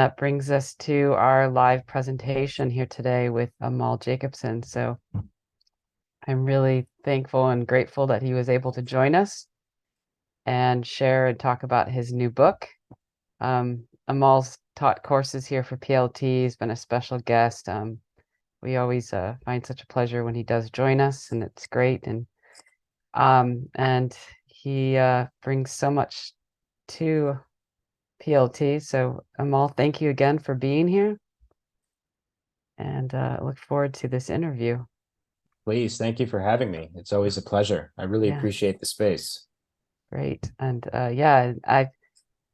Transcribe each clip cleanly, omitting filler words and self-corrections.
That brings us to our live presentation here today with Amal Jacobson. So I'm really thankful and grateful that he was able to join us and share and talk about his new book. Amal's taught courses here for PLT. He's been a special guest. We always find such a pleasure when he does join us, and it's great. And he brings so much to PLT. So Amal, thank you again for being here, and look forward to this interview. Please, thank you for having me. It's always a pleasure. I really Yeah, appreciate the space. great. And yeah,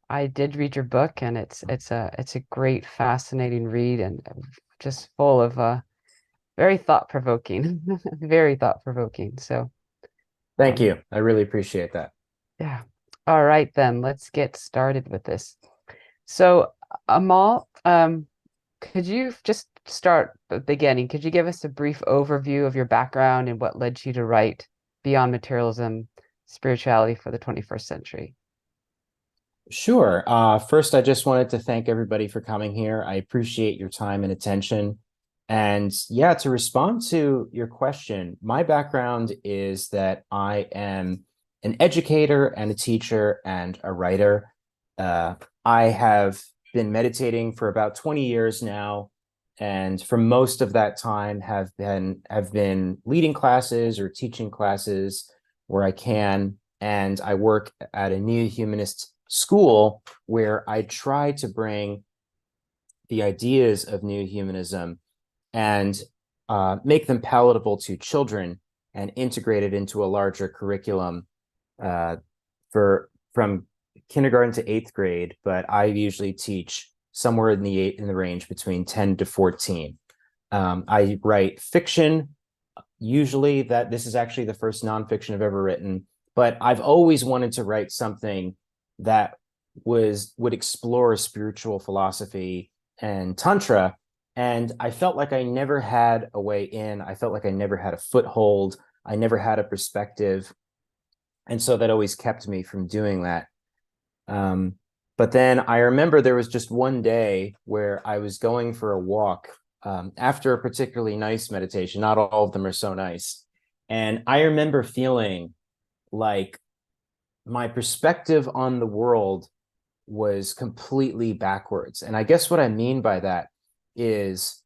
I did read your book, and it's a great, fascinating read, and just full of very thought-provoking, very thought-provoking. So Thank um, you. I really appreciate that. yeah. All right, then let's get started with this. So Amal, could you just start at the beginning? Could you give us a brief overview of your background and what led you to write Beyond Materialism, Spirituality for the 21st Century? Sure. First, I just wanted to thank everybody for coming here. I appreciate your time and attention. And yeah, to respond to your question, my background is that I am an educator and a teacher and a writer. Uh, I have been meditating for about 20 years now, and for most of that time have been leading classes or teaching classes where I can. And I work at a new humanist school where I try to bring the ideas of new humanism and make them palatable to children and integrate it into a larger curriculum uh, for from kindergarten to eighth grade. But I usually teach somewhere in the range between 10 to 14. I write fiction. Usually, that this is actually the first nonfiction I've ever written, but I've always wanted to write something that would explore spiritual philosophy and Tantra. And I felt like I never had a way in. I felt like I never had a foothold. I never had a perspective. And so that always kept me from doing that. Um, but then I remember there was just one day where I was going for a walk after a particularly nice meditation. Not all of them are so nice. And I remember feeling like my perspective on the world was completely backwards. And I guess what I mean by that is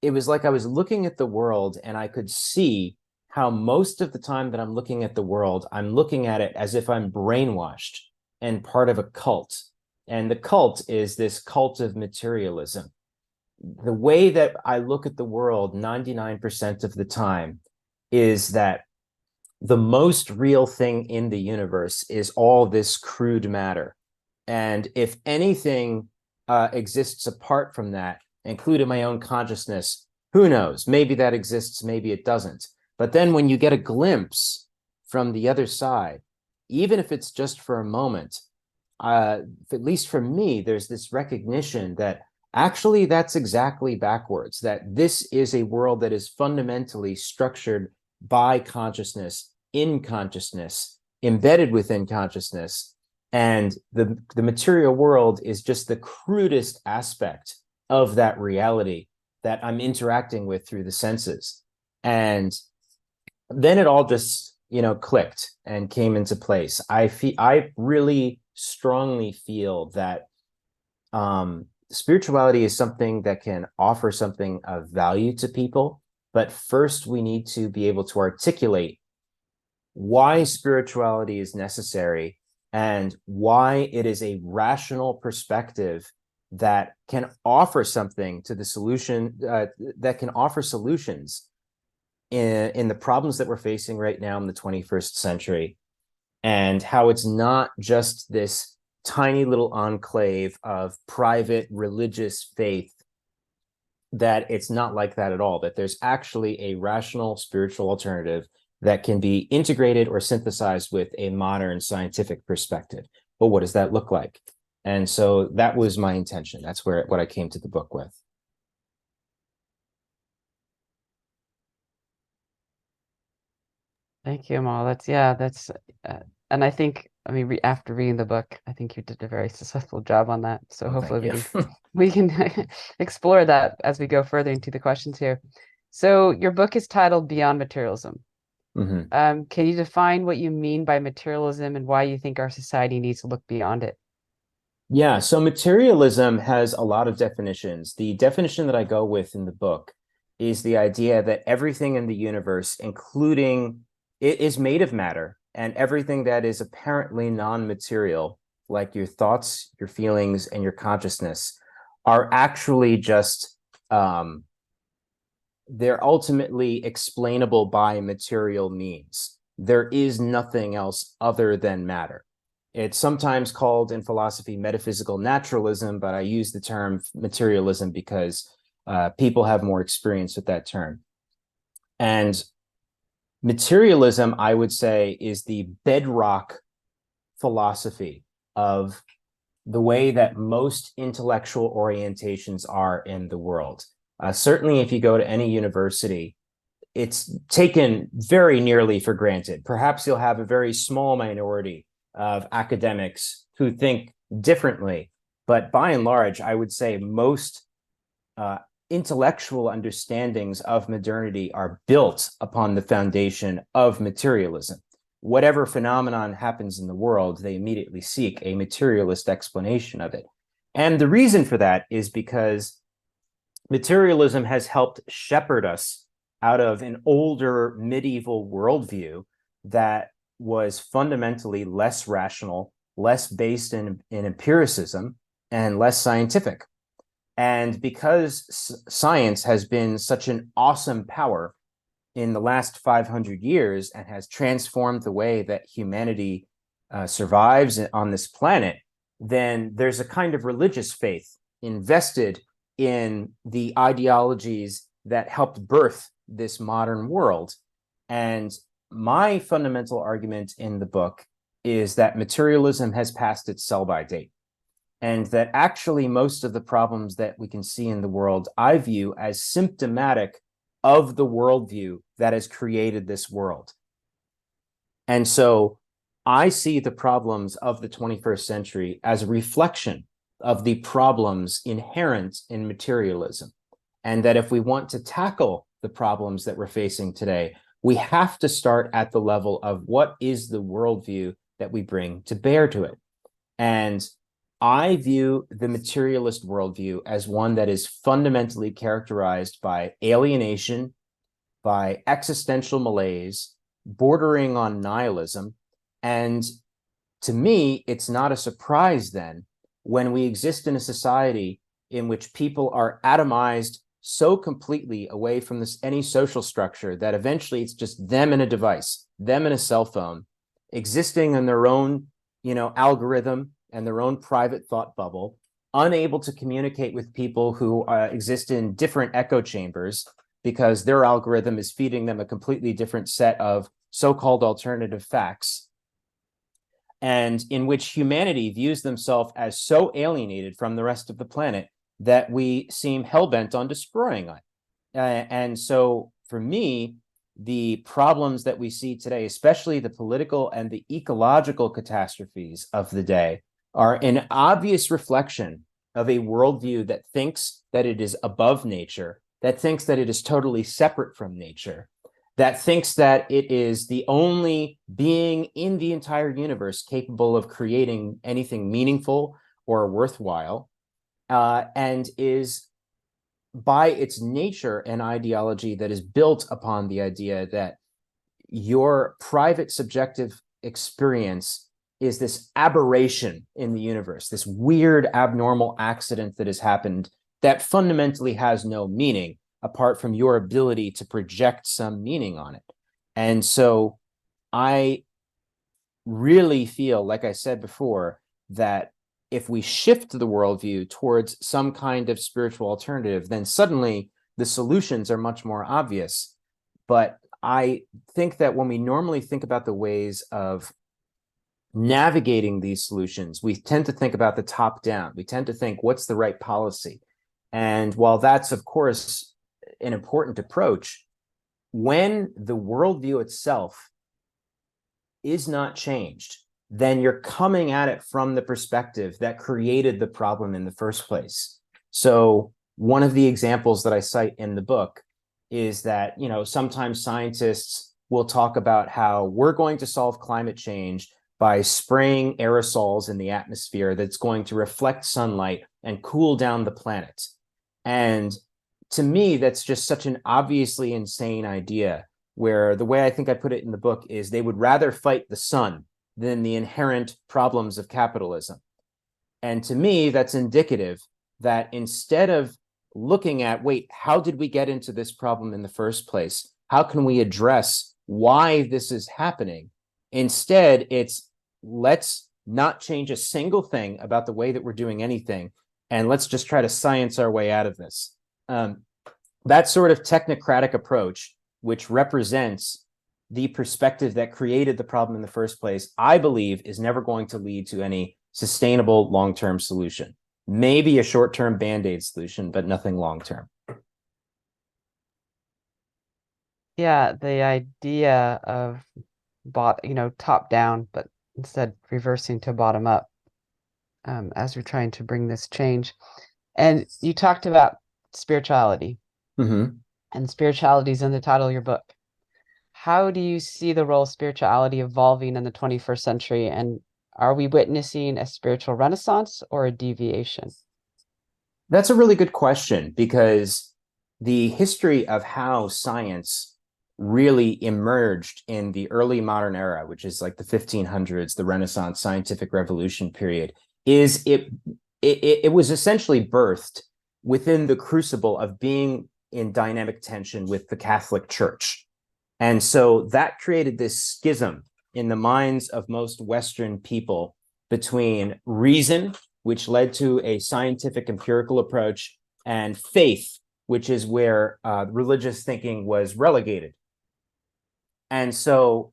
it was like I was looking at the world and I could see how most of the time that I'm looking at the world, I'm looking at it as if I'm brainwashed and part of a cult. And the cult is this cult of materialism. The way that I look at the world 99% of the time is that the most real thing in the universe is all this crude matter. And if anything exists apart from that, including my own consciousness, who knows? Maybe that exists, maybe it doesn't. But then when you get a glimpse from the other side, even if it's just for a moment, at least for me, there's this recognition that actually that's exactly backwards, that this is a world that is fundamentally structured by consciousness, in consciousness, embedded within consciousness. And the material world is just the crudest aspect of that reality that I'm interacting with through the senses. And then it all just, clicked and came into place. I really strongly feel that spirituality is something that can offer something of value to people. But first, we need to be able to articulate why spirituality is necessary and why it is a rational perspective that can offer something to the solution, that can offer solutions in the problems that we're facing right now in the 21st century, and how it's not just this tiny little enclave of private religious faith, that it's not like that at all, that there's actually a rational spiritual alternative that can be integrated or synthesized with a modern scientific perspective. But what does that look like? And so that was my intention. That's what I came to the book with. Thank you, Amal. That's yeah, that's and I think I mean, after reading the book, I think you did a very successful job on that. So Oh, hopefully thank you. we can explore that as we go further into the questions here. So your book is titled Beyond Materialism. Mhm. Can you define what you mean by materialism and why you think our society needs to look beyond it? Yeah, so materialism has a lot of definitions. The definition that I go with in the book is the idea that everything in the universe, including it, is made of matter, and everything that is apparently non-material, like your thoughts, your feelings, and your consciousness, are actually just they're ultimately explainable by material means. There is nothing else other than matter. It's sometimes called in philosophy metaphysical naturalism, but I use the term materialism because people have more experience with that term. And materialism, I would say, is the bedrock philosophy of the way that most intellectual orientations are in the world. Certainly, if you go to any university, it's taken very nearly for granted. Perhaps you'll have a very small minority of academics who think differently, but by and large, I would say most intellectual understandings of modernity are built upon the foundation of materialism. Whatever phenomenon happens in the world, they immediately seek a materialist explanation of it. And the reason for that is because materialism has helped shepherd us out of an older medieval worldview that was fundamentally less rational, less based in empiricism, and less scientific. And because science has been such an awesome power in the last 500 years and has transformed the way that humanity survives on this planet, then there's a kind of religious faith invested in the ideologies that helped birth this modern world. And my fundamental argument in the book is that materialism has passed its sell-by date, and that actually most of the problems that we can see in the world, I view as symptomatic of the worldview that has created this world. And so I see the problems of the 21st century as a reflection of the problems inherent in materialism. And that if we want to tackle the problems that we're facing today, we have to start at the level of what is the worldview that we bring to bear to it. And I view the materialist worldview as one that is fundamentally characterized by alienation, by existential malaise, bordering on nihilism. And to me, it's not a surprise then when we exist in a society in which people are atomized so completely away from any social structure that eventually it's just them and a device, them and a cell phone, existing in their own, algorithm and their own private thought bubble, unable to communicate with people who exist in different echo chambers because their algorithm is feeding them a completely different set of so-called alternative facts, and in which humanity views themselves as so alienated from the rest of the planet that we seem hell-bent on destroying it. And so for me, the problems that we see today, especially the political and the ecological catastrophes of the day, are an obvious reflection of a worldview that thinks that it is above nature, that thinks that it is totally separate from nature, that thinks that it is the only being in the entire universe capable of creating anything meaningful or worthwhile, and is by its nature an ideology that is built upon the idea that your private subjective experience is this aberration in the universe, this weird abnormal accident that has happened that fundamentally has no meaning apart from your ability to project some meaning on it. And so I really feel, like I said before, that if we shift the worldview towards some kind of spiritual alternative, then suddenly the solutions are much more obvious. But I think that when we normally think about the ways of navigating these solutions, we tend to think about the top down. We tend to think, what's the right policy? And while that's, of course, an important approach, when the worldview itself is not changed, then you're coming at it from the perspective that created the problem in the first place. So one of the examples that I cite in the book is that, sometimes scientists will talk about how we're going to solve climate change by spraying aerosols in the atmosphere that's going to reflect sunlight and cool down the planet. And to me, that's just such an obviously insane idea, where the way I think I put it in the book is they would rather fight the sun than the inherent problems of capitalism. And to me, that's indicative that instead of looking at, wait, how did we get into this problem in the first place? How can we address why this is happening? Instead, it's let's not change a single thing about the way that we're doing anything, and let's just try to science our way out of this. That sort of technocratic approach, which represents the perspective that created the problem in the first place, I believe is never going to lead to any sustainable long-term solution. Maybe a short-term Band-Aid solution, but nothing long-term. Yeah, the idea of top down, but instead reversing to bottom up, as we're trying to bring this change. And you talked about spirituality, Mm-hmm. and spirituality is in the title of your book. How do you see the role of spirituality evolving in the 21st century? And are we witnessing a spiritual renaissance or a deviation? That's a really good question, because the history of how science really emerged in the early modern era, which is like the 1500s, the Renaissance scientific revolution period, is it was essentially birthed within the crucible of being in dynamic tension with the Catholic Church. And so that created this schism in the minds of most Western people between reason, which led to a scientific empirical approach, and faith, which is where religious thinking was relegated. And so,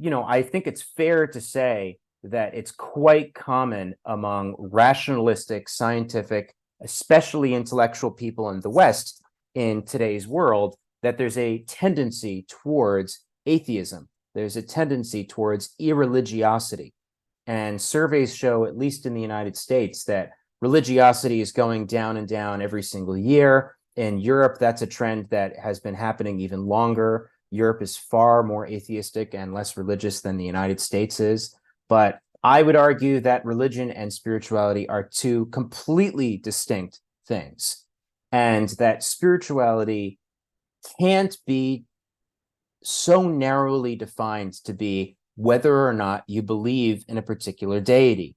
I think it's fair to say that it's quite common among rationalistic, scientific, especially intellectual people in the West in today's world, that there's a tendency towards atheism. There's a tendency towards irreligiosity. And surveys show, at least in the United States, that religiosity is going down and down every single year. In Europe, that's a trend that has been happening even longer. Europe is far more atheistic and less religious than the United States is. But I would argue that religion and spirituality are two completely distinct things, and that spirituality can't be so narrowly defined to be whether or not you believe in a particular deity.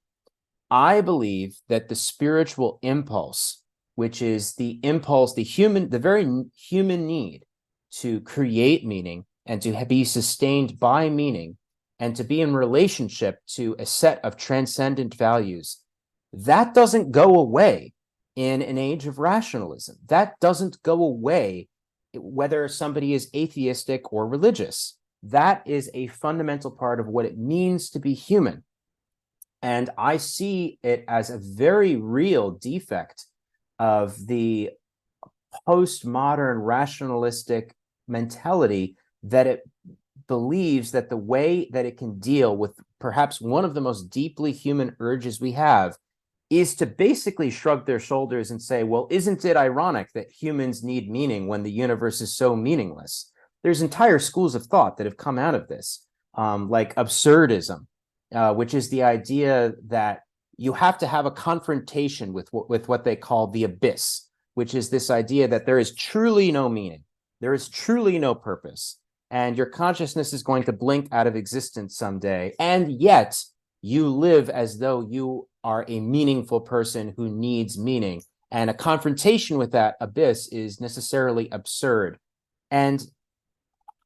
I believe that the spiritual impulse, which is the impulse, the very human need to create meaning and to be sustained by meaning and to be in relationship to a set of transcendent values, that doesn't go away in an age of rationalism. That doesn't go away whether somebody is atheistic or religious. That is a fundamental part of what it means to be human. And I see it as a very real defect of the postmodern rationalistic mentality, that it believes that the way that it can deal with perhaps one of the most deeply human urges we have is to basically shrug their shoulders and say, well, isn't it ironic that humans need meaning when the universe is so meaningless? There's entire schools of thought that have come out of this, like absurdism, which is the idea that you have to have a confrontation with what they call the abyss, which is this idea that there is truly no meaning, there is truly no purpose, and your consciousness is going to blink out of existence someday, and yet you live as though you are a meaningful person who needs meaning. And a confrontation with that abyss is necessarily absurd. And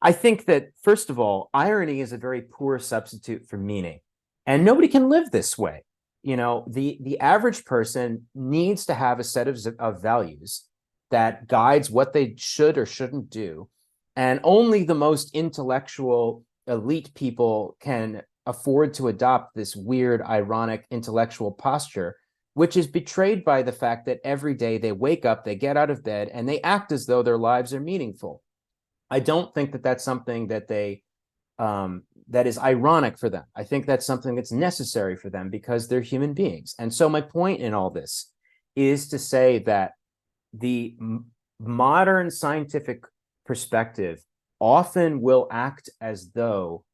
I think that, first of all, irony is a very poor substitute for meaning. And nobody can live this way. The average person needs to have a set of values that guides what they should or shouldn't do. And only the most intellectual elite people can afford to adopt this weird, ironic intellectual posture, which is betrayed by the fact that every day they wake up, they get out of bed, and they act as though their lives are meaningful. I don't think that that's something that they that is ironic for them. I think that's something that's necessary for them because they're human beings. And so my point in all this is to say that the modern scientific perspective often will act as though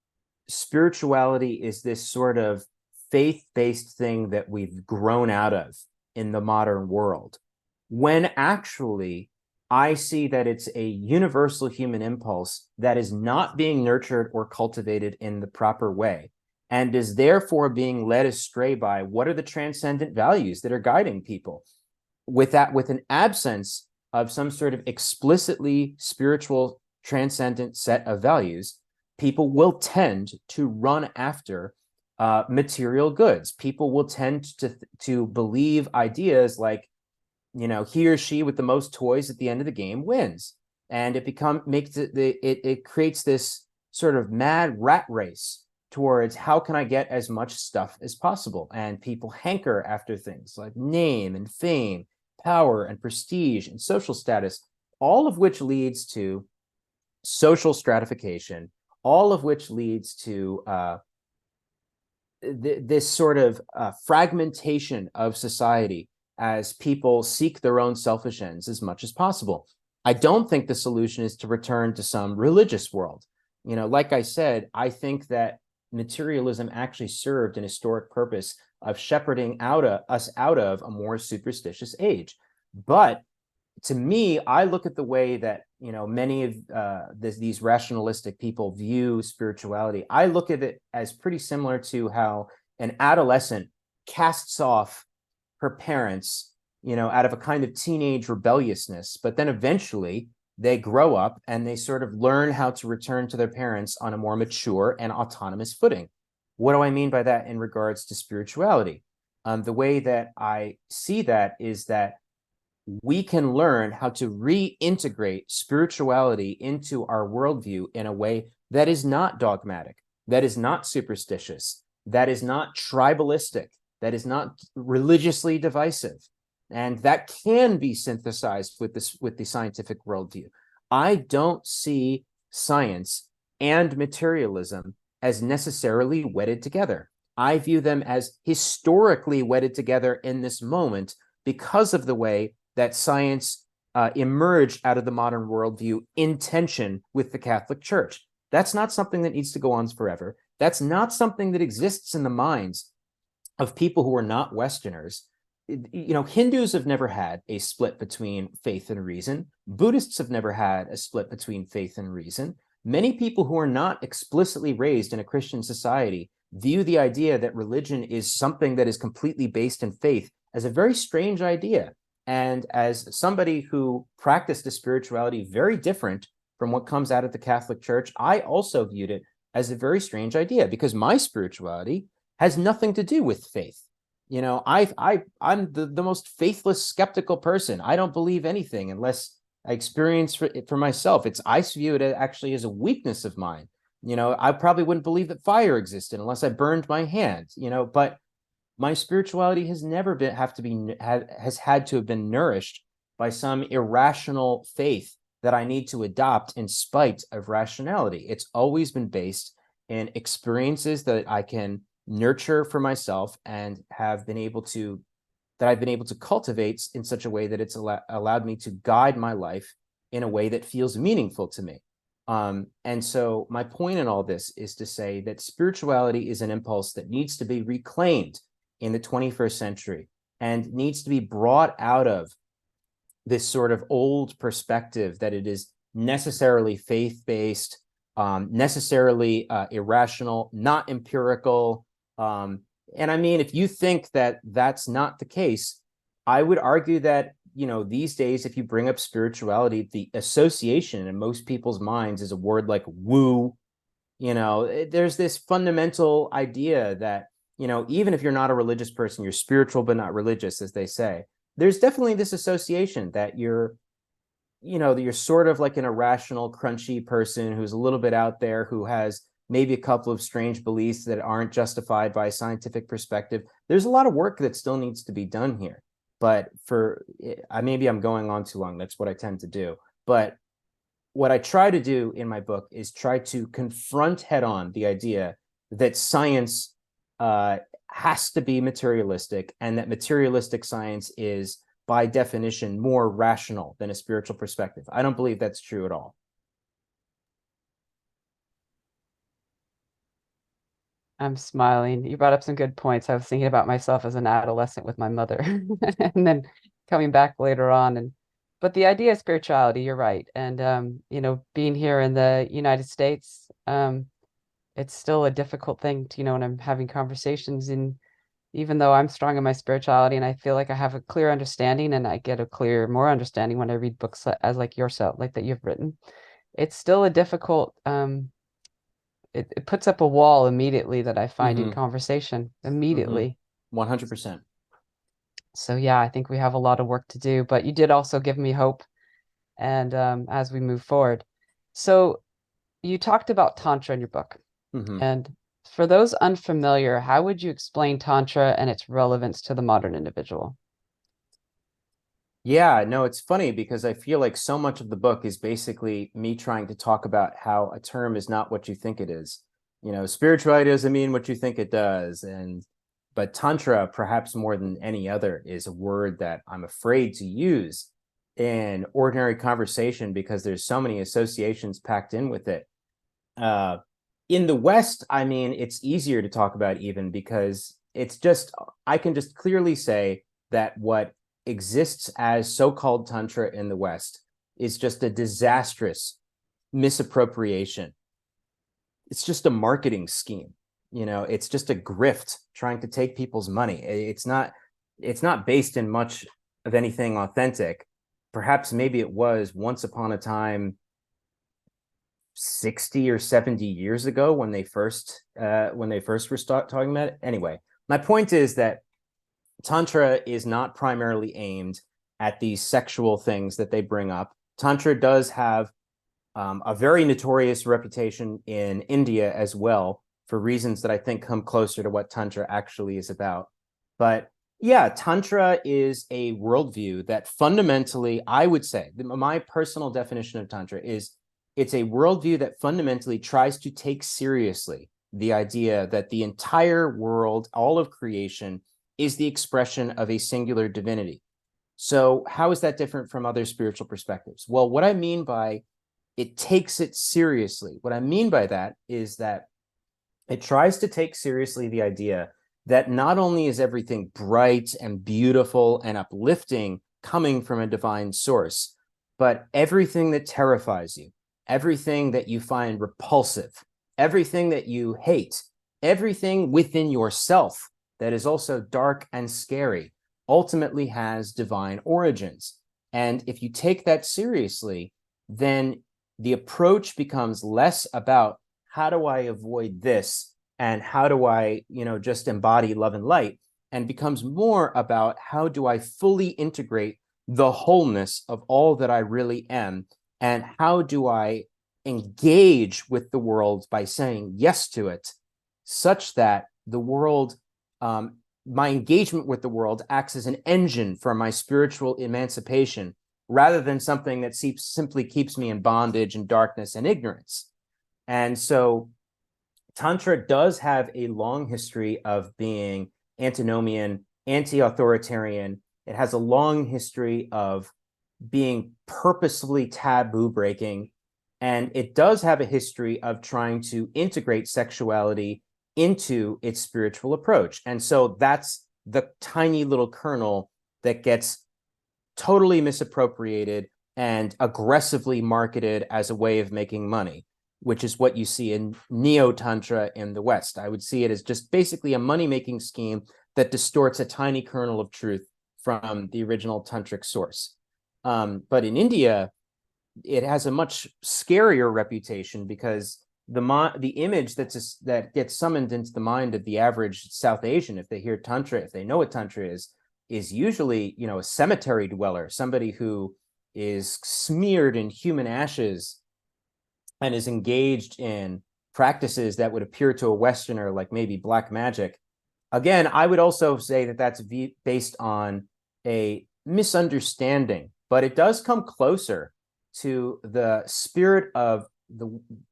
spirituality is this sort of faith-based thing that we've grown out of in the modern world, when actually I see that it's a universal human impulse that is not being nurtured or cultivated in the proper way, and is therefore being led astray by what are the transcendent values that are guiding people. With an absence of some sort of explicitly spiritual transcendent set of values, people will tend to run after material goods. People will tend to believe ideas like, he or she with the most toys at the end of the game wins, and it creates this sort of mad rat race towards how can I get as much stuff as possible, and people hanker after things like name and fame, power and prestige and social status, all of which leads to social stratification, all of which leads to this sort of fragmentation of society as people seek their own selfish ends as much as possible. I don't think the solution is to return to some religious world. Like I said, I think that materialism actually served an historic purpose of shepherding us out of a more superstitious age. But to me, I look at the way that many of these rationalistic people view spirituality. I look at it as pretty similar to how an adolescent casts off her parents, out of a kind of teenage rebelliousness, but then eventually they grow up and they sort of learn how to return to their parents on a more mature and autonomous footing. What do I mean by that in regards to spirituality? The way that I see that is that we can learn how to reintegrate spirituality into our worldview in a way that is not dogmatic, that is not superstitious, that is not tribalistic, that is not religiously divisive, and that can be synthesized with the scientific worldview. I don't see science and materialism as necessarily wedded together. I view them as historically wedded together in this moment because of the way that science emerged out of the modern worldview in tension with the Catholic Church. That's not something that needs to go on forever. That's not something that exists in the minds of people who are not Westerners. Hindus have never had a split between faith and reason. Buddhists have never had a split between faith and reason. Many people who are not explicitly raised in a Christian society view the idea that religion is something that is completely based in faith as a very strange idea. And as somebody who practiced a spirituality very different from what comes out of the Catholic Church, I also viewed it as a very strange idea because my spirituality has nothing to do with faith. I'm the most faithless, skeptical person. I don't believe anything unless I experience it for myself. I view it actually as a weakness of mine. I probably wouldn't believe that fire existed unless I burned my hand, but my spirituality has never has had to have been nourished by some irrational faith that I need to adopt in spite of rationality. It's always been based in experiences that I can nurture for myself and I've been able to cultivate in such a way that it's allowed me to guide my life in a way that feels meaningful to me. And so my point in all this is to say that spirituality is an impulse that needs to be reclaimed in the 21st century and needs to be brought out of this sort of old perspective that it is necessarily faith-based, necessarily irrational, not empirical. And I mean, if you think that that's not the case, I would argue that, these days, if you bring up spirituality, the association in most people's minds is a word like woo. There's this fundamental idea that, even if you're not a religious person, you're spiritual but not religious, as they say. There's definitely this association that you're sort of like an irrational, crunchy person who's a little bit out there, who has maybe a couple of strange beliefs that aren't justified by a scientific perspective. There's a lot of work that still needs to be done here. But maybe I'm going on too long. That's what I tend to do. But what I try to do in my book is try to confront head on the idea that science has to be materialistic, and that materialistic science is by definition more rational than a spiritual perspective. I don't believe that's true at all. I'm smiling. You brought up some good points. I was thinking about myself as an adolescent with my mother, and then coming back later on. But the idea of spirituality, you're right. And being here in the United States, it's still a difficult thing to, when I'm having conversations, and even though I'm strong in my spirituality and I feel like I have a clear understanding, and I get more understanding when I read books as like yourself, like that you've written, it's still a difficult it puts up a wall immediately that I find in Mm-hmm. conversation Mm-hmm. immediately. 100%. So yeah, I think we have a lot of work to do, but you did also give me hope, and as we move forward. So you talked about Tantra in your book. Mm-hmm. And for those unfamiliar, how would you explain Tantra and its relevance to the modern individual? Yeah, no, it's funny because I feel like so much of the book is basically me trying to talk about how a term is not what you think it is. Spirituality doesn't mean what you think it does. But Tantra, perhaps more than any other, is a word that I'm afraid to use in ordinary conversation because there's so many associations packed in with it. Uh, in the West, I mean, it's easier to talk about even because I can just clearly say that what exists as so-called Tantra in the West is just a disastrous misappropriation. It's just a marketing scheme. It's just a grift trying to take people's money. It's not based in much of anything authentic. Perhaps maybe it was once upon a time 60 or 70 years ago when they first were talking about it. Anyway, my point is that Tantra is not primarily aimed at these sexual things that they bring up. Tantra does have a very notorious reputation in India as well, for reasons that I think come closer to what Tantra actually is about. But yeah, Tantra is a worldview that fundamentally, I would say, my personal definition of Tantra is it's a worldview that fundamentally tries to take seriously the idea that the entire world, all of creation, is the expression of a singular divinity. So how is that different from other spiritual perspectives? Well, what I mean by it takes it seriously, what I mean by that is that it tries to take seriously the idea that not only is everything bright and beautiful and uplifting coming from a divine source, but everything that terrifies you, everything that you find repulsive, everything that you hate, everything within yourself that is also dark and scary ultimately has divine origins. And if you take that seriously, then the approach becomes less about how do I avoid this and how do I, just embody love and light, and becomes more about how do I fully integrate the wholeness of all that I really am, and how do I engage with the world by saying yes to it, such that the world, my engagement with the world acts as an engine for my spiritual emancipation, rather than something that simply keeps me in bondage and darkness and ignorance. And so Tantra does have a long history of being antinomian, anti-authoritarian. It has a long history of being purposefully taboo breaking. And it does have a history of trying to integrate sexuality into its spiritual approach. And so that's the tiny little kernel that gets totally misappropriated and aggressively marketed as a way of making money, which is what you see in neo-tantra in the West. I would see it as just basically a money-making scheme that distorts a tiny kernel of truth from the original tantric source. But in India, it has a much scarier reputation because the image that gets summoned into the mind of the average South Asian, if they hear Tantra, if they know what Tantra is usually, a cemetery dweller, somebody who is smeared in human ashes and is engaged in practices that would appear to a Westerner like maybe black magic. Again, I would also say that that's based on a misunderstanding, but it does come closer to the spirit of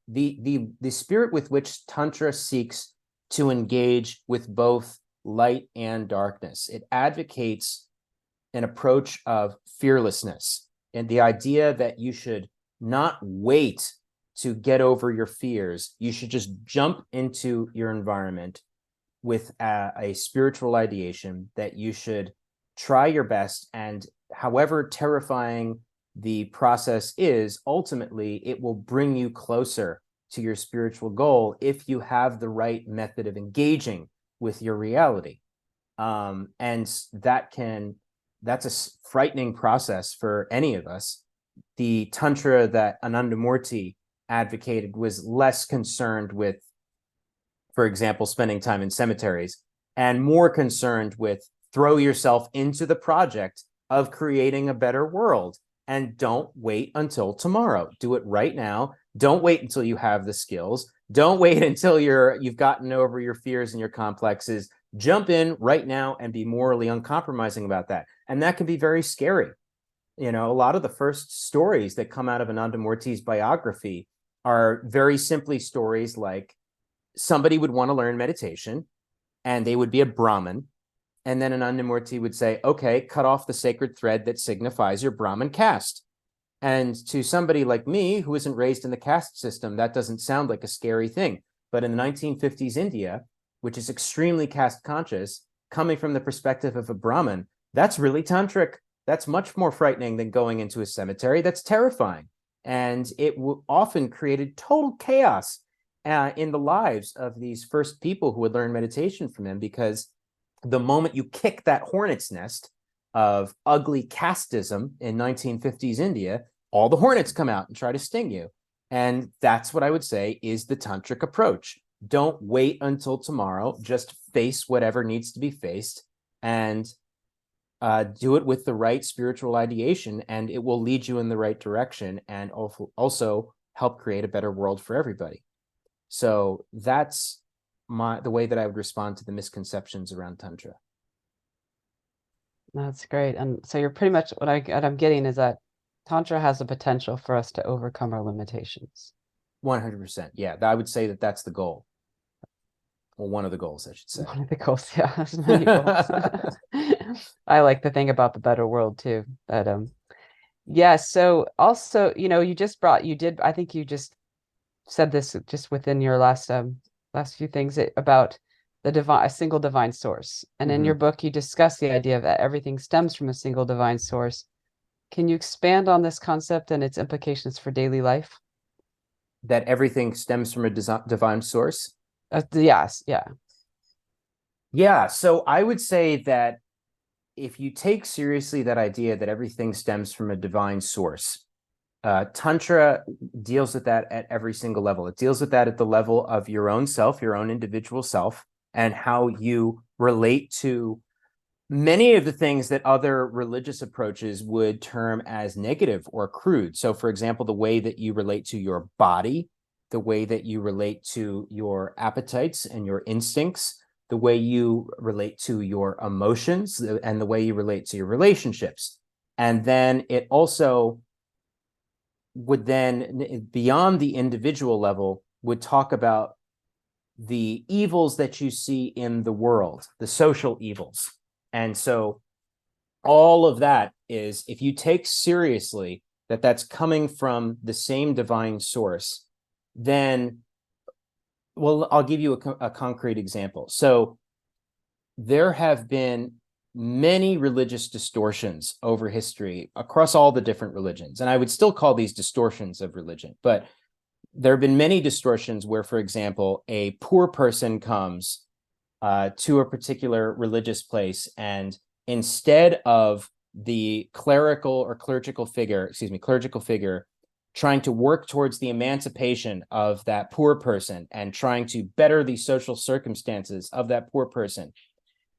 the spirit with which Tantra seeks to engage with both light and darkness. It advocates an approach of fearlessness and the idea that you should not wait to get over your fears. You should just jump into your environment with a spiritual ideation, that you should try your best, and however terrifying the process is, ultimately it will bring you closer to your spiritual goal if you have the right method of engaging with your reality. And that's a frightening process for any of us. The Tantra that Anandamurti advocated was less concerned with, for example, spending time in cemeteries, and more concerned with throw yourself into the project of creating a better world, and don't wait until tomorrow. Do it right now. Don't wait until you have the skills. Don't wait until you've gotten over your fears and your complexes. Jump in right now and be morally uncompromising about that. And that can be very scary. You know, a lot of the first stories that come out of Anandamurti's biography are very simply stories like somebody would want to learn meditation and they would be a Brahmin. And then Anandamurti would say, okay, cut off the sacred thread that signifies your Brahmin caste. And to somebody like me, who isn't raised in the caste system, that doesn't sound like a scary thing. But in the 1950s India, which is extremely caste conscious, coming from the perspective of a Brahmin, that's really tantric. That's much more frightening than going into a cemetery. That's terrifying. And it often created total chaos in the lives of these first people who would learn meditation from him, because the moment you kick that hornet's nest of ugly casteism in 1950s India, all the hornets come out and try to sting you. And that's what I would say is the tantric approach. Don't wait until tomorrow. Just face whatever needs to be faced, and do it with the right spiritual ideation, and it will lead you in the right direction, and also help create a better world for everybody. So that's the way that I would respond to the misconceptions around Tantra. That's great. And so you're pretty much what I'm getting is that Tantra has the potential for us to overcome our limitations. 100%. Yeah, I would say that that's the goal. Well, one of the goals, I should say. One of the goals, yeah, there's many goals. I like the thing about the better world too. But yeah, so also, I think you just said this just within your last few things about a single divine source. And in your book, you discuss the idea that everything stems from a single divine source. Can you expand on this concept and its implications for daily life? That everything stems from a divine source? Yes, yeah. Yeah, so I would say that if you take seriously that idea that everything stems from a divine source, Tantra deals with that at every single level. It deals with that at the level of your own self, your own individual self, and how you relate to many of the things that other religious approaches would term as negative or crude. So, for example, the way that you relate to your body, the way that you relate to your appetites and your instincts, the way you relate to your emotions, and the way you relate to your relationships. And then it also would then, beyond the individual level, would talk about the evils that you see in the world, the social evils. And so all of that is, if you take seriously that that's coming from the same divine source, then, well, I'll give you a concrete example. So there have been many religious distortions over history across all the different religions. And I would still call these distortions of religion, but there have been many distortions where, for example, a poor person comes to a particular religious place, and instead of the clerical figure trying to work towards the emancipation of that poor person and trying to better the social circumstances of that poor person,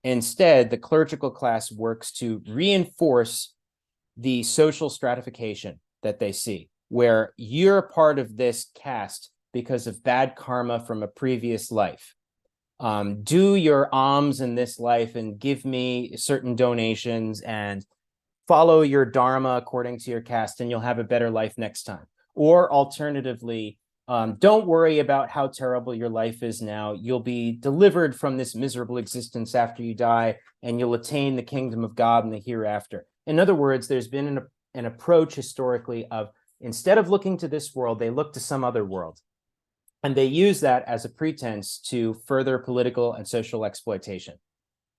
instead, the clerical class works to reinforce the social stratification that they see, where you're a part of this caste because of bad karma from a previous life. Do your alms in this life and give me certain donations, and follow your dharma according to your caste and you'll have a better life next time. Or alternatively, don't worry about how terrible your life is now. You'll be delivered from this miserable existence after you die, and you'll attain the kingdom of God in the hereafter. In other words, there's been an approach historically of, instead of looking to this world, they look to some other world. And they use that as a pretense to further political and social exploitation.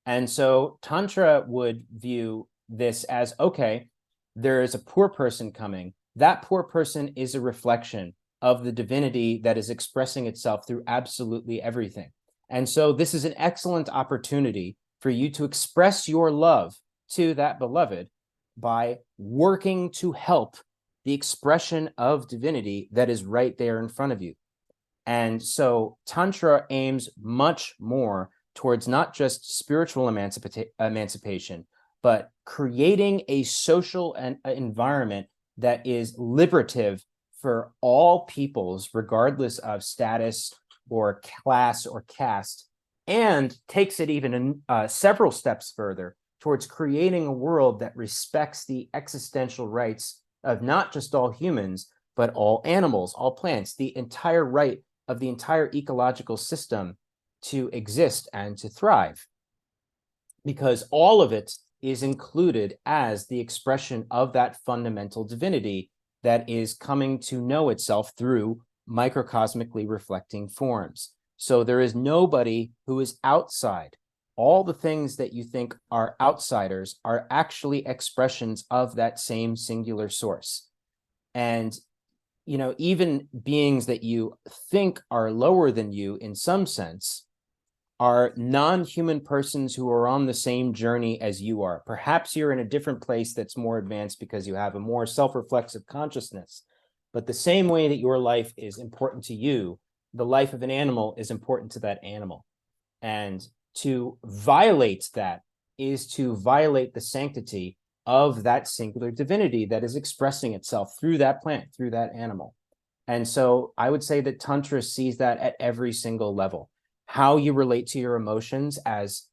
And so Tantra would view this as, okay, there is a poor person coming. That poor person is a reflection of the divinity that is expressing itself through absolutely everything. And so this is an excellent opportunity for you to express your love to that beloved by working to help the expression of divinity that is right there in front of you. And so Tantra aims much more towards not just spiritual emancipation, but creating a social environment that is liberative for all peoples, regardless of status or class or caste, and takes it even several steps further towards creating a world that respects the existential rights of not just all humans, but all animals, all plants, the entire right of the entire ecological system to exist and to thrive, because all of it is included as the expression of that fundamental divinity that is coming to know itself through microcosmically reflecting forms. So there is nobody who is outside. All the things that you think are outsiders are actually expressions of that same singular source. And even beings that you think are lower than you in some sense are non-human persons who are on the same journey as you are. Perhaps you're in a different place that's more advanced because you have a more self-reflexive consciousness. But the same way that your life is important to you, the life of an animal is important to that animal. And to violate that is to violate the sanctity of that singular divinity that is expressing itself through that plant, through that animal. And so I would say that Tantra sees that at every single level. How you relate to your emotions as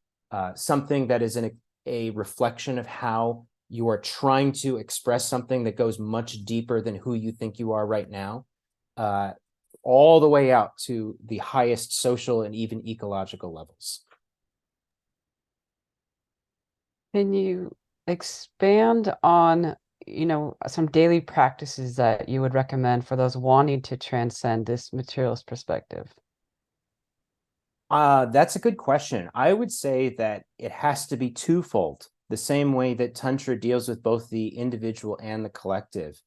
something that is a reflection of how you are trying to express something that goes much deeper than who you think you are right now, all the way out to the highest social and even ecological levels. Can you expand on, some daily practices that you would recommend for those wanting to transcend this materialist perspective? That's a good question. I would say that it has to be twofold, the same way that Tantra deals with both the individual and the collective.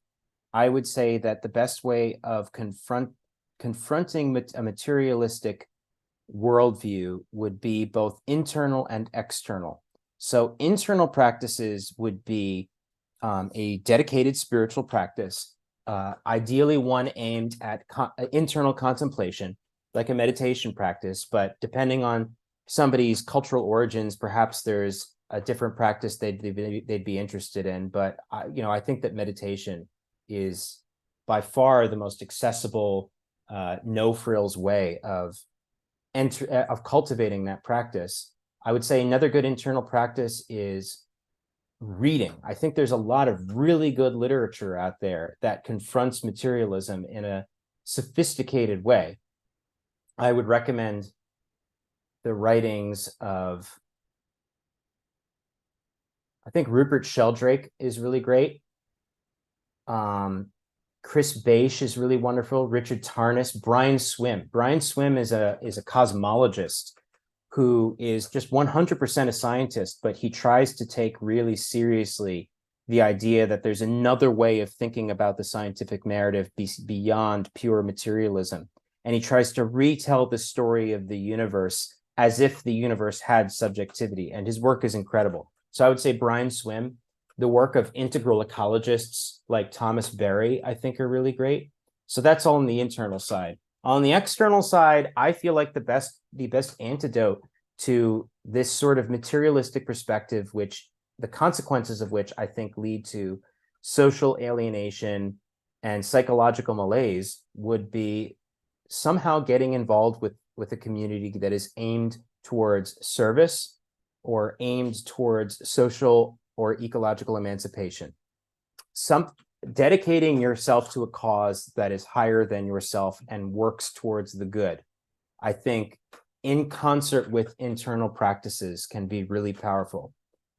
I would say that the best way of confronting a materialistic worldview would be both internal and external. So internal practices would be a dedicated spiritual practice, ideally one aimed at internal contemplation, like a meditation practice, but depending on somebody's cultural origins, perhaps there's a different practice they'd be interested in. But I think that meditation is by far the most accessible, no frills way of cultivating that practice. I would say another good internal practice is reading. I think there's a lot of really good literature out there that confronts materialism in a sophisticated way. I would recommend the writings of, I think Rupert Sheldrake is really great. Chris Bache is really wonderful. Richard Tarnas, Brian Swim. Brian Swim is a cosmologist who is just 100% a scientist, but he tries to take really seriously the idea that there's another way of thinking about the scientific narrative beyond pure materialism. And he tries to retell the story of the universe as if the universe had subjectivity, and his work is incredible. So I would say Brian Swim. The work of integral ecologists like Thomas Berry, I think, are really great. So that's all on the internal side. On the external side, I feel like the best antidote to this sort of materialistic perspective, which the consequences of which I think lead to social alienation and psychological malaise, would be somehow getting involved with a community that is aimed towards service or aimed towards social or ecological emancipation. Dedicating yourself to a cause that is higher than yourself and works towards the good, I think, in concert with internal practices, can be really powerful.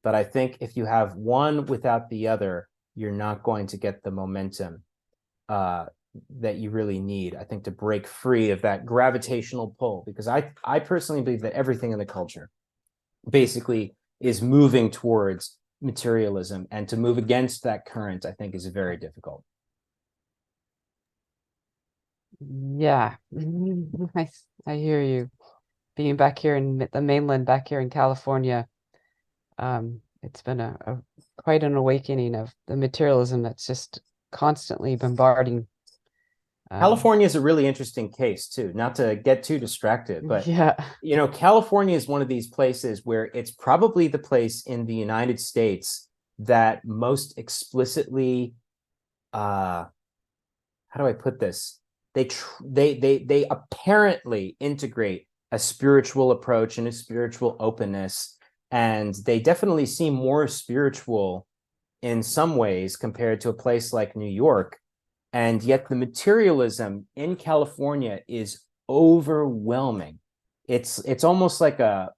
But I think if you have one without the other, you're not going to get the momentum that you really need, I think, to break free of that gravitational pull. Because I personally believe that everything in the culture basically is moving towards materialism, and to move against that current, I think, is very difficult. Yeah, I hear you. Being back here in the mainland, back here in California, it's been a quite an awakening of the materialism that's just constantly bombarding. California is a really interesting case too, not to get too distracted, but Yeah, California is one of these places where it's probably the place in the United States that most explicitly, how do I put this? They apparently integrate a spiritual approach and a spiritual openness, and they definitely seem more spiritual in some ways compared to a place like New York. And yet the materialism in California is overwhelming. It's almost like a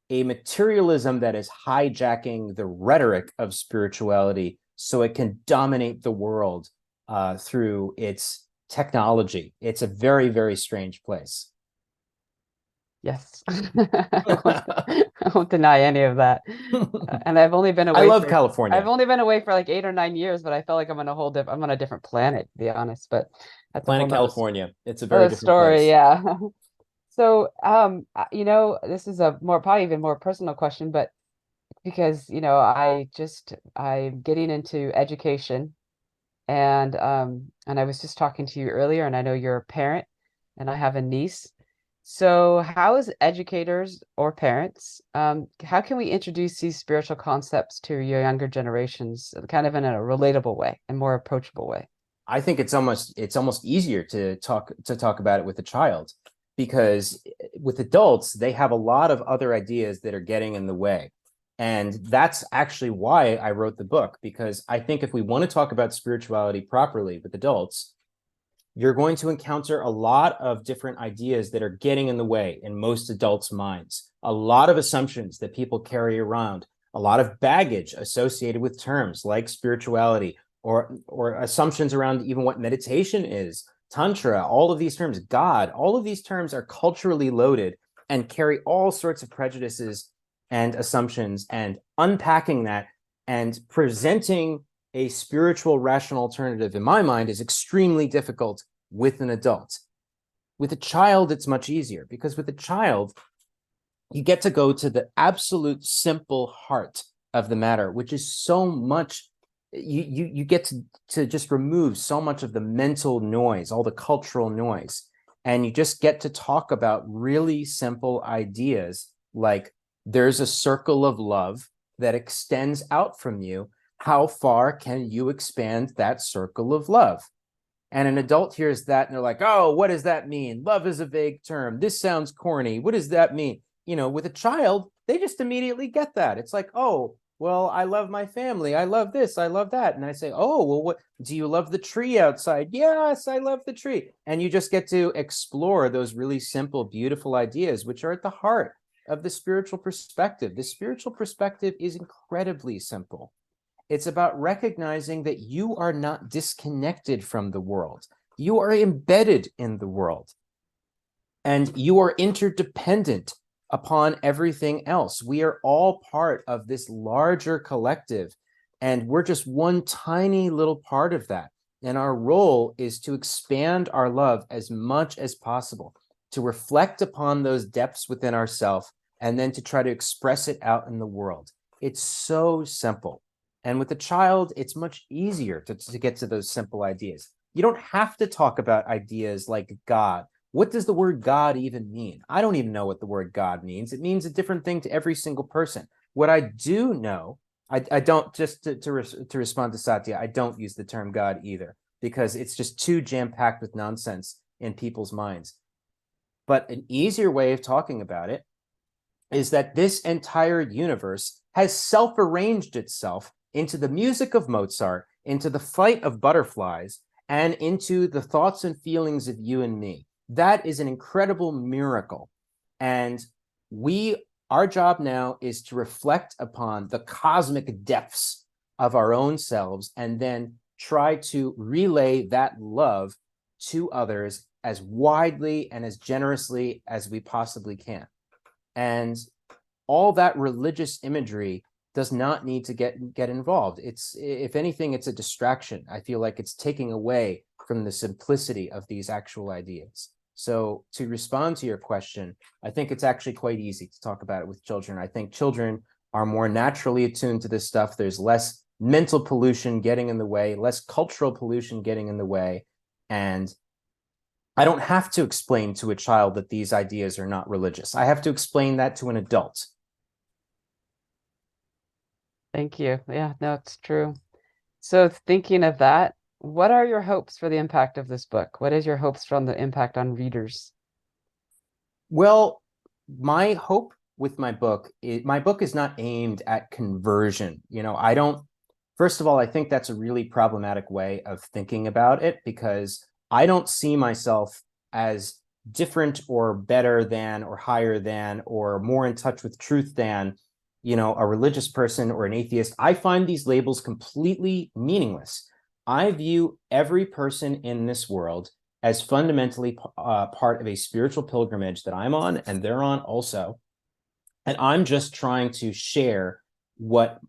materialism that is hijacking the rhetoric of spirituality so it can dominate the world through its technology. It's a very, very strange place. yes. I won't deny any of that. And I've only been I away love for I've California. only been away for like 8 or 9 years, but I felt like I'm on a different planet, to be honest. But that's a Planet whole nother California. It's a very other different story, place. yeah. So, this is a more probably even more personal question, but because, I'm getting into education, and I was just talking to you earlier, and I know you're a parent, and I have a niece. So, how as educators or parents, how can we introduce these spiritual concepts to your younger generations, kind of in a relatable way and more approachable way? I think it's almost easier to talk about it with a child, because with adults, they have a lot of other ideas that are getting in the way. And that's actually why I wrote the book, because I think if we want to talk about spirituality properly with adults, you're going to encounter a lot of different ideas that are getting in the way in most adults' minds, a lot of assumptions that people carry around, a lot of baggage associated with terms like spirituality, or assumptions around even what meditation is, Tantra, all of these terms, God, all of these terms are culturally loaded and carry all sorts of prejudices and assumptions, and unpacking that and presenting a spiritual rational alternative, in my mind, is extremely difficult with an adult. With a child, it's much easier, because with a child, you get to go to the absolute simple heart of the matter, which is so much. You get to just remove so much of the mental noise, all the cultural noise, and you just get to talk about really simple ideas like, there's a circle of love that extends out from you. How far can you expand that circle of love? And an adult hears that and they're like, oh, what does that mean? Love is a vague term. This sounds corny. What does that mean? With a child, they just immediately get that. It's like, oh, well, I love my family. I love this. I love that. And I say, oh, well, what do you love the tree outside? Yes, I love the tree. And you just get to explore those really simple, beautiful ideas, which are at the heart of the spiritual perspective. The spiritual perspective is incredibly simple. It's about recognizing that you are not disconnected from the world. You are embedded in the world, and you are interdependent upon everything else. We are all part of this larger collective, and we're just one tiny little part of that. And our role is to expand our love as much as possible, to reflect upon those depths within ourselves, and then to try to express it out in the world. It's so simple. And with a child, it's much easier to get to those simple ideas. You don't have to talk about ideas like God. What does the word God even mean? I don't even know what the word God means. It means a different thing to every single person. What I do know, I don't, just to respond to Satya, I don't use the term God either, because it's just too jam-packed with nonsense in people's minds. But an easier way of talking about it is that this entire universe has self-arranged itself into the music of Mozart, into the flight of butterflies, and into the thoughts and feelings of you and me. That is an incredible miracle. And our job now is to reflect upon the cosmic depths of our own selves and then try to relay that love to others as widely and as generously as we possibly can. And all that religious imagery does not need to get involved. It's, if anything, it's a distraction. I feel like it's taking away from the simplicity of these actual ideas. So to respond to your question, I think it's actually quite easy to talk about it with children. I think children are more naturally attuned to this stuff. There's less mental pollution getting in the way, less cultural pollution getting in the way. And I don't have to explain to a child that these ideas are not religious. I have to explain that to an adult. Thank you. Yeah, no, it's true. So thinking of that, what are your hopes for the impact of this book? What is your hopes from the impact on readers? Well, my hope with my book is not aimed at conversion. I don't, first of all, I think that's a really problematic way of thinking about it, because I don't see myself as different or better than or higher than or more in touch with truth than, a religious person or an atheist. I find these labels completely meaningless. I view every person in this world as fundamentally part of a spiritual pilgrimage that I'm on and they're on also. And I'm just trying to share what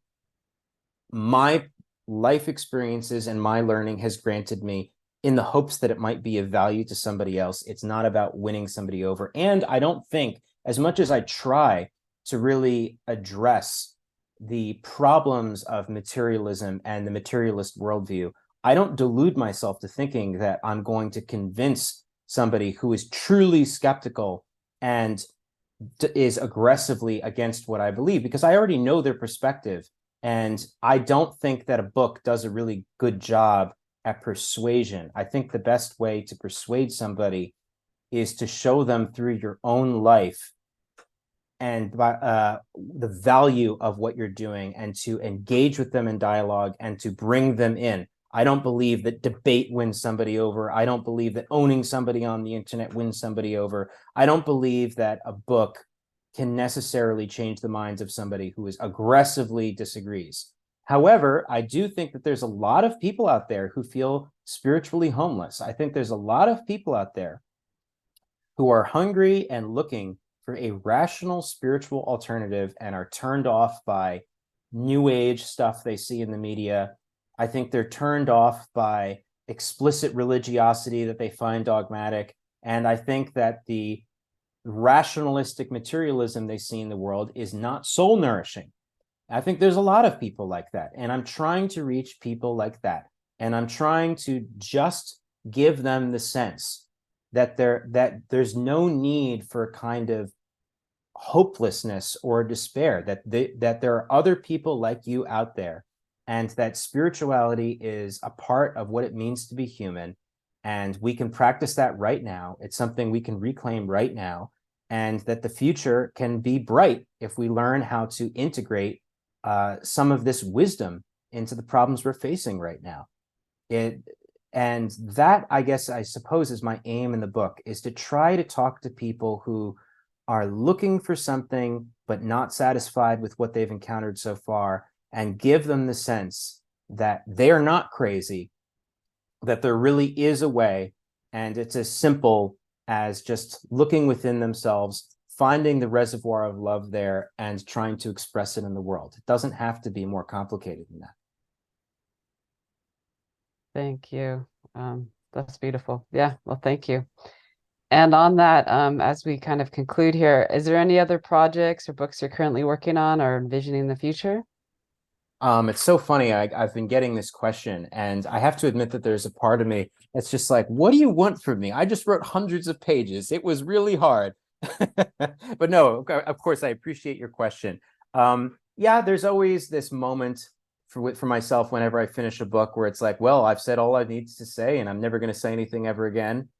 my life experiences and my learning has granted me in the hopes that it might be of value to somebody else. It's not about winning somebody over. And I don't think, as much as I try to really address the problems of materialism and the materialist worldview, I don't delude myself to thinking that I'm going to convince somebody who is truly skeptical and is aggressively against what I believe, because I already know their perspective. And I don't think that a book does a really good job at persuasion. I think the best way to persuade somebody is to show them through your own life and the value of what you're doing, and to engage with them in dialogue and to bring them in. I don't believe that debate wins somebody over. I don't believe that owning somebody on the internet wins somebody over. I don't believe that a book can necessarily change the minds of somebody who is aggressively disagrees. However, I do think that there's a lot of people out there who feel spiritually homeless. I think there's a lot of people out there who are hungry and looking for a rational spiritual alternative and are turned off by new age stuff they see in the media. I think they're turned off by explicit religiosity that they find dogmatic. And I think that the rationalistic materialism they see in the world is not soul nourishing. I think there's a lot of people like that. And I'm trying to reach people like that. And I'm trying to just give them the sense that there's no need for a kind of hopelessness or despair, that there are other people like you out there, and that spirituality is a part of what it means to be human. And we can practice that right now. It's something we can reclaim right now, and that the future can be bright if we learn how to integrate some of this wisdom into the problems we're facing right now. And that, I suppose, is my aim in the book, is to try to talk to people who are looking for something but not satisfied with what they've encountered so far, and give them the sense that they are not crazy, that there really is a way, and it's as simple as just looking within themselves, finding the reservoir of love there, and trying to express it in the world. It doesn't have to be more complicated than that. Thank you. That's beautiful. Yeah, well, thank you. And on that, as we kind of conclude here, is there any other projects or books you're currently working on or envisioning in the future? It's so funny. I've been getting this question, and I have to admit that there's a part of me that's just like, what do you want from me? I just wrote hundreds of pages. It was really hard. But no, of course, I appreciate your question. Yeah, there's always this moment for myself whenever I finish a book where it's like, well, I've said all I need to say, and I'm never going to say anything ever again.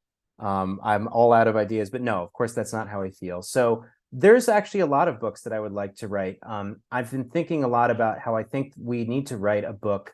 I'm all out of ideas. But no, of course, that's not how I feel. So There's actually a lot of books that I would like to write. I've been thinking a lot about how I think we need to write a book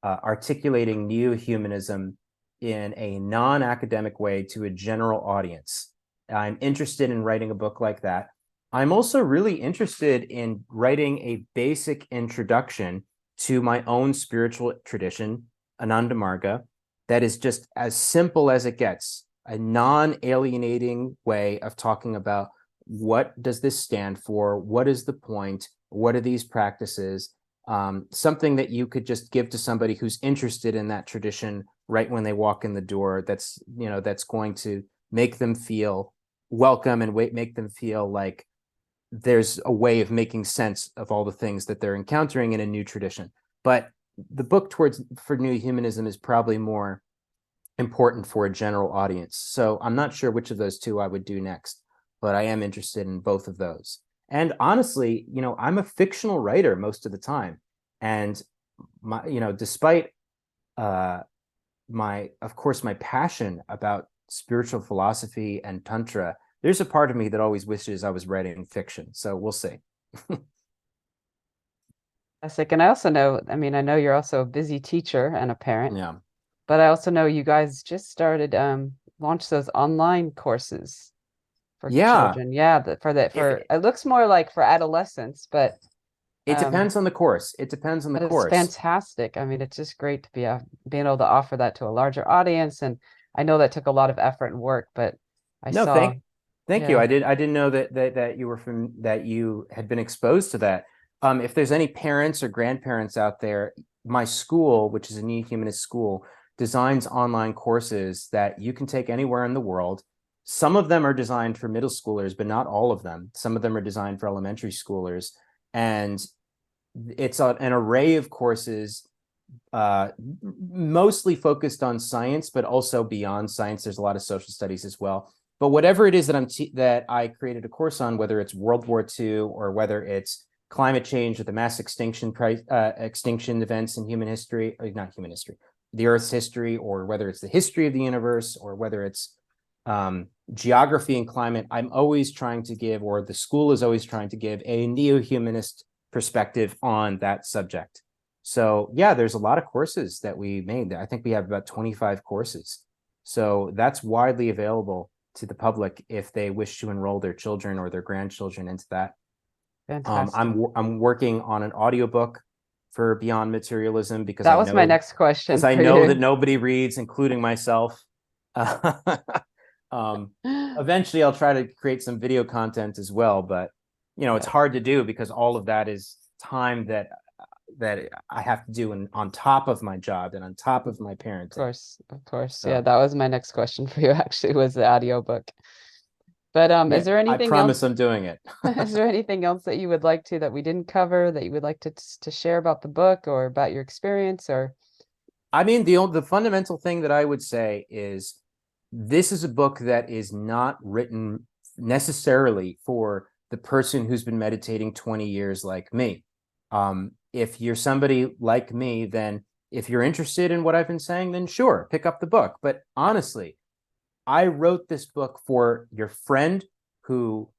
articulating neo-humanism in a non-academic way to a general audience. I'm interested in writing a book like that. I'm also really interested in writing a basic introduction to my own spiritual tradition, Ananda Marga, that is just as simple as it gets, a non-alienating way of talking about what does this stand for? What is the point? What are these practices? Something that you could just give to somebody who's interested in that tradition right when they walk in the door. That's, you know, that's going to make them feel welcome and make them feel like there's a way of making sense of all the things that they're encountering in a new tradition. But the book for New Humanism is probably more important for a general audience. So I'm not sure which of those two I would do next, but I am interested in both of those. And honestly, you know, I'm a fictional writer most of the time. And my, you know, despite of course, my passion about spiritual philosophy and Tantra, there's a part of me that always wishes I was writing fiction. So we'll see. And I also know, I mean, I know you're also a busy teacher and a parent, Yeah. but I also know you guys just started launched those online courses for Yeah. children. Yeah, If for it looks more like for adolescents, but it um depends on the course. It depends on the but it's course. fantastic. I mean, it's just great to be being able to offer that to a larger audience. And I know that took a lot of effort and work, but I No, saw, thank you. yeah, I didn't know that you were that you had been exposed to that. If there's any parents or grandparents out there, my school, which is a New Humanist school, designs online courses that you can take anywhere in the world. Some of them are designed for middle schoolers, but not all of them. Some of them are designed for elementary schoolers, and it's an array of courses, uh, mostly focused on science, but also beyond science. There's a lot of social studies as well. But whatever it is that I created a course on, whether it's World War II or whether it's climate change or the mass extinction events in human history, not human history, the Earth's history, or whether it's the history of the universe, or whether it's geography and climate, I'm always trying to give, or the school is always trying to give, a neo-humanist perspective on that subject. So yeah, there's a lot of courses that we made. I think we have about 25 courses. So that's widely available to the public if they wish to enroll their children or their grandchildren into that. fantastic. I'm working on an audiobook for Beyond Materialism That was my next question because I for know that you. nobody reads, including myself. um, Eventually, I'll try to create some video content as well, but you know, it's Yeah, hard to do because all of that is time that I have to do on top of my job and on top of my parenting. of course. Yeah, So that was my next question for you actually was the audiobook. But is yeah, there I anything promise else? I'm doing it. Is there anything else that you would like to that we didn't cover that you would like to share about the book or about your experience or I mean, the fundamental thing that I would say is this is a book that is not written necessarily for the person who's been meditating 20 years like me. If you're somebody like me, then if you're interested in what I've been saying, then sure, pick up the book. But honestly, I wrote this book for your friend who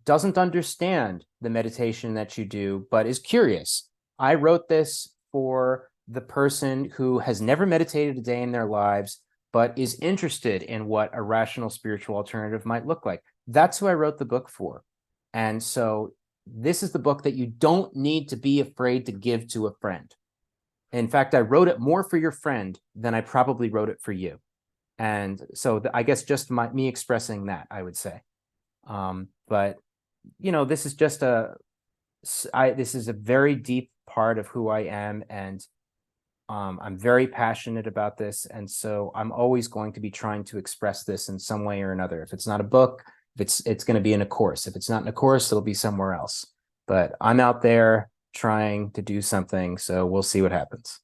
doesn't understand the meditation that you do, but is curious. I wrote this for the person who has never meditated a day in their lives, but is interested in what a rational spiritual alternative might look like. That's who I wrote the book for. And so this is the book that you don't need to be afraid to give to a friend. In fact, I wrote it more for your friend than I probably wrote it for you. And so I guess just me expressing that, I would say. But you know, this is just this is a very deep part of who I am, and I'm very passionate about this, and so I'm always going to be trying to express this in some way or another. If it's not a book, if it's going to be in a course. If it's not in a course, it'll be somewhere else. But I'm out there trying to do something, so we'll see what happens.